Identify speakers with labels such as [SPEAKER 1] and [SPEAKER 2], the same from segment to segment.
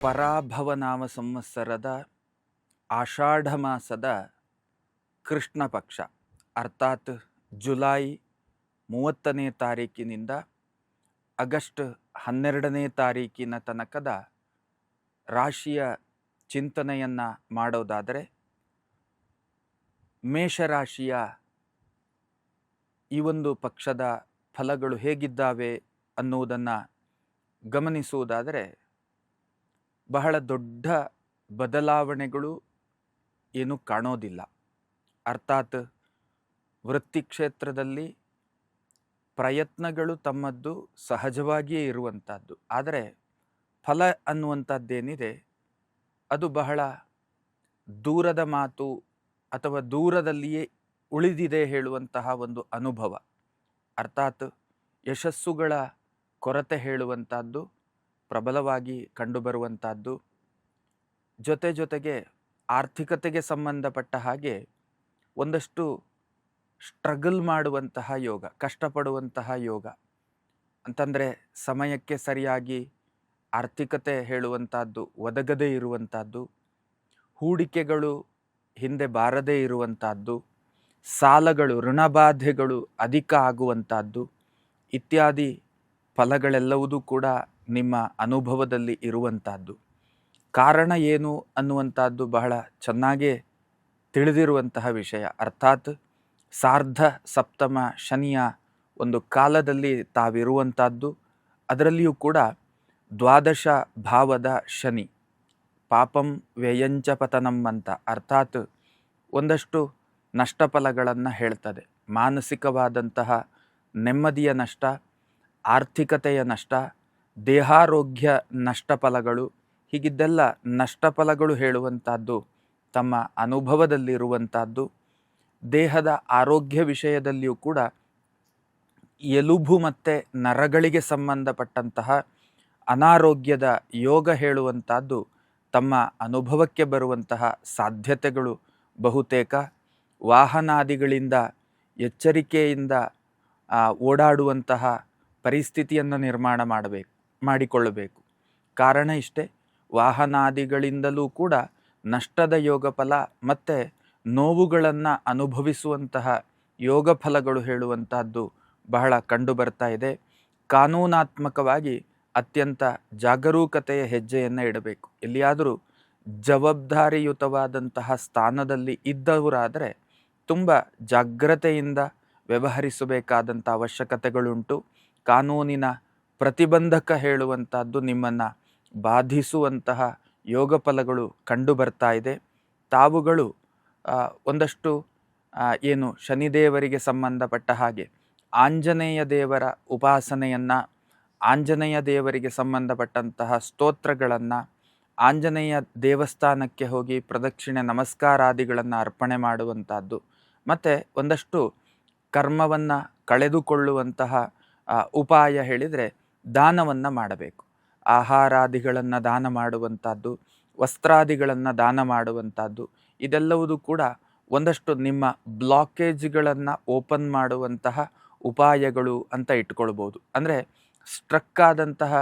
[SPEAKER 1] ಪರಾಭವನಾಮ ಸಂವತ್ಸರದ ಆಷಾಢ ಮಾಸದ ಕೃಷ್ಣ ಪಕ್ಷ ಅರ್ಥಾತ್ ಜುಲೈ 30ನೇ ತಾರೀಕಿನಿಂದ ಆಗಸ್ಟ್ 12ನೇ ತಾರೀಕಿನ ತನಕದ ರಾಶಿಯ ಚಿಂತನೆಯನ್ನು ಮಾಡೋದಾದರೆ, ಮೇಷರಾಶಿಯ ಈ ಒಂದು ಪಕ್ಷದ ಫಲಗಳು ಹೇಗಿದ್ದಾವೆ ಅನ್ನುವುದನ್ನು ಗಮನಿಸುವುದಾದರೆ, ಬಹಳ ದೊಡ್ಡ ಬದಲಾವಣೆಗಳು ಏನು ಕಾಣೋದಿಲ್ಲ. ಅರ್ಥಾತ್ ವೃತ್ತಿ ಕ್ಷೇತ್ರದಲ್ಲಿ ಪ್ರಯತ್ನಗಳು ತಮ್ಮದ್ದು ಸಹಜವಾಗಿಯೇ ಇರುವಂಥದ್ದು. ಆದರೆ ಫಲ ಅನ್ನುವಂಥದ್ದೇನಿದೆ ಅದು ಬಹಳ ದೂರದ ಮಾತು ಅಥವಾ ದೂರದಲ್ಲಿಯೇ ಉಳಿದಿದೆ ಹೇಳುವಂತಹ ಒಂದು ಅನುಭವ. ಅರ್ಥಾತ್ ಯಶಸ್ಸುಗಳ ಕೊರತೆ ಹೇಳುವಂಥದ್ದು ಪ್ರಬಲವಾಗಿ ಕಂಡುಬರುವಂಥದ್ದು. ಜೊತೆಗೆ ಆರ್ಥಿಕತೆಗೆ ಸಂಬಂಧಪಟ್ಟ ಹಾಗೆ ಒಂದಷ್ಟು ಸ್ಟ್ರಗಲ್ ಮಾಡುವಂತಹ ಯೋಗ, ಕಷ್ಟಪಡುವಂತಹ ಯೋಗ ಅಂತಂದರೆ ಸಮಯಕ್ಕೆ ಸರಿಯಾಗಿ ಆರ್ಥಿಕತೆ ಹೇಳುವಂಥದ್ದು ಒದಗದೇ ಇರುವಂಥದ್ದು, ಹೂಡಿಕೆಗಳು ಹಿಂದೆ ಬಾರದೇ ಇರುವಂಥದ್ದು, ಸಾಲಗಳು ಋಣಬಾಧೆಗಳು ಅಧಿಕ ಆಗುವಂಥದ್ದು ಇತ್ಯಾದಿ ಫಲಗಳೆಲ್ಲವುದೂ ಕೂಡ ನಿಮ್ಮ ಅನುಭವದಲ್ಲಿ ಇರುವಂಥದ್ದು. ಕಾರಣ ಏನು ಅನ್ನುವಂಥದ್ದು ಬಹಳ ಚೆನ್ನಾಗೇ ತಿಳಿದಿರುವಂತಹ ವಿಷಯ. ಅರ್ಥಾತ್ ಸಾರ್ಧ ಸಪ್ತಮ ಶನಿಯ ಒಂದು ಕಾಲದಲ್ಲಿ ತಾವಿರುವಂಥದ್ದು. ಅದರಲ್ಲಿಯೂ ಕೂಡ ದ್ವಾದಶ ಭಾವದ ಶನಿ ಪಾಪಂ ವ್ಯಯಂಚ ಪತನಂ ಅಂತ, ಅರ್ಥಾತ್ ಒಂದಷ್ಟು ನಷ್ಟಫಲಗಳನ್ನು ಹೇಳ್ತದೆ. ಮಾನಸಿಕವಾದಂತಹ ನೆಮ್ಮದಿಯ ನಷ್ಟ, ಆರ್ಥಿಕತೆಯ ನಷ್ಟ, ದೇಹಾರೋಗ್ಯ ನಷ್ಟಫಲಗಳು, ಹೀಗಿದ್ದೆಲ್ಲ ನಷ್ಟಫಲಗಳು ಹೇಳುವಂಥದ್ದು ತಮ್ಮ ಅನುಭವದಲ್ಲಿರುವಂಥದ್ದು. ದೇಹದ ಆರೋಗ್ಯ ವಿಷಯದಲ್ಲಿಯೂ ಕೂಡ ಎಲುಬು ಮತ್ತು ನರಗಳಿಗೆ ಸಂಬಂಧಪಟ್ಟಂತಹ ಅನಾರೋಗ್ಯದ ಯೋಗ ಹೇಳುವಂಥದ್ದು ತಮ್ಮ ಅನುಭವಕ್ಕೆ ಬರುವಂತಹ ಸಾಧ್ಯತೆಗಳು ಬಹುತೇಕ. ವಾಹನಾದಿಗಳಿಂದ ಎಚ್ಚರಿಕೆಯಿಂದ ಓಡಾಡುವಂತಹ ಪರಿಸ್ಥಿತಿಯನ್ನು ನಿರ್ಮಾಣ ಮಾಡಿಕೊಳ್ಳಬೇಕು. ಕಾರಣ ಇಷ್ಟೇ, ವಾಹನಾದಿಗಳಿಂದಲೂ ಕೂಡ ನಷ್ಟದ ಯೋಗ ಫಲ ಮತ್ತು ನೋವುಗಳನ್ನು ಅನುಭವಿಸುವಂತಹ ಯೋಗ ಫಲಗಳು ಹೇಳುವಂತಹದ್ದು ಬಹಳ ಕಂಡು ಬರ್ತಾ ಇದೆ. ಕಾನೂನಾತ್ಮಕವಾಗಿ ಅತ್ಯಂತ ಜಾಗರೂಕತೆಯ ಹೆಜ್ಜೆಯನ್ನು ಇಡಬೇಕು. ಎಲ್ಲಿಯಾದರೂ ಜವಾಬ್ದಾರಿಯುತವಾದಂತಹ ಸ್ಥಾನದಲ್ಲಿ ಇದ್ದವರಾದರೆ ತುಂಬ ಜಾಗ್ರತೆಯಿಂದ ವ್ಯವಹರಿಸಬೇಕಾದಂಥ ಅವಶ್ಯಕತೆಗಳುಂಟು. ಕಾನೂನಿನ ಪ್ರತಿಬಂಧಕ ಹೇಳುವಂಥದ್ದು ನಿಮ್ಮನ್ನು ಬಾಧಿಸುವಂತಹ ಯೋಗ ಫಲಗಳು ಕಂಡು ಬರ್ತಾ ಇದೆ. ತಾವುಗಳು ಒಂದಷ್ಟು ಏನು ಶನಿದೇವರಿಗೆ ಸಂಬಂಧಪಟ್ಟ ಹಾಗೆ ಆಂಜನೇಯ ದೇವರ ಉಪಾಸನೆಯನ್ನು, ಆಂಜನೇಯ ದೇವರಿಗೆ ಸಂಬಂಧಪಟ್ಟಂತಹ ಸ್ತೋತ್ರಗಳನ್ನು, ಆಂಜನೇಯ ದೇವಸ್ಥಾನಕ್ಕೆ ಹೋಗಿ ಪ್ರದಕ್ಷಿಣೆ ನಮಸ್ಕಾರಾದಿಗಳನ್ನು ಅರ್ಪಣೆ ಮಾಡುವಂಥದ್ದು, ಮತ್ತು ಒಂದಷ್ಟು ಕರ್ಮವನ್ನು ಕಳೆದುಕೊಳ್ಳುವಂತಹ ಉಪಾಯ ಹೇಳಿದರೆ ದಾನವನ್ನು ಮಾಡಬೇಕು. ಆಹಾರಾದಿಗಳನ್ನು ದಾನ ಮಾಡುವಂಥದ್ದು, ವಸ್ತ್ರಾದಿಗಳನ್ನು ದಾನ ಮಾಡುವಂಥದ್ದು, ಇದೆಲ್ಲವೂ ಕೂಡ ಒಂದಷ್ಟು ನಿಮ್ಮ ಬ್ಲಾಕೇಜ್ಗಳನ್ನು ಓಪನ್ ಮಾಡುವಂತಹ ಉಪಾಯಗಳು ಅಂತ ಇಟ್ಕೊಳ್ಬೋದು. ಅಂದರೆ ಸ್ಟ್ರಕ್ ಆದಂತಹ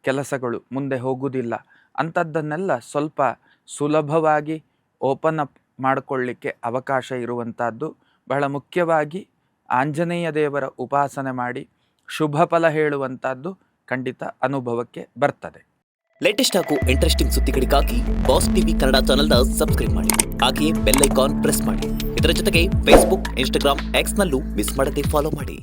[SPEAKER 1] ಕೆಲಸಗಳು ಮುಂದೆ ಹೋಗುವುದಿಲ್ಲ ಅಂಥದ್ದನ್ನೆಲ್ಲ ಸ್ವಲ್ಪ ಸುಲಭವಾಗಿ ಓಪನ್ ಅಪ್ ಮಾಡಿಕೊಳ್ಳಿಕ್ಕೆ ಅವಕಾಶ ಇರುವಂಥದ್ದು. ಬಹಳ ಮುಖ್ಯವಾಗಿ ಆಂಜನೇಯ ದೇವರ ಉಪಾಸನೆ ಮಾಡಿ ಶುಭ ಫಲ ಹೇಳುವಂಥದ್ದು ಖಂಡಿತ ಅನುಭವಕ್ಕೆ ಬರ್ತದೆ.
[SPEAKER 2] ಲೇಟೆಸ್ಟ್ ಹಾಗೂ ಇಂಟ್ರೆಸ್ಟಿಂಗ್ ಸುದ್ದಿಗಳಿಗಾಗಿ ಬಾಸ್ ಟಿವಿ ಕನ್ನಡ ಚಾನೆಲ್ನ ಸಬ್ಸ್ಕ್ರೈಬ್ ಮಾಡಿ. ಹಾಗೆಯೇ ಬೆಲ್ ಐಕಾನ್ ಪ್ರೆಸ್ ಮಾಡಿ. ಇದರ ಜೊತೆಗೆ ಫೇಸ್ಬುಕ್, ಇನ್ಸ್ಟಾಗ್ರಾಮ್, ಎಕ್ಸ್ನಲ್ಲೂ ಮಿಸ್ ಮಾಡದೆ ಫಾಲೋ ಮಾಡಿ.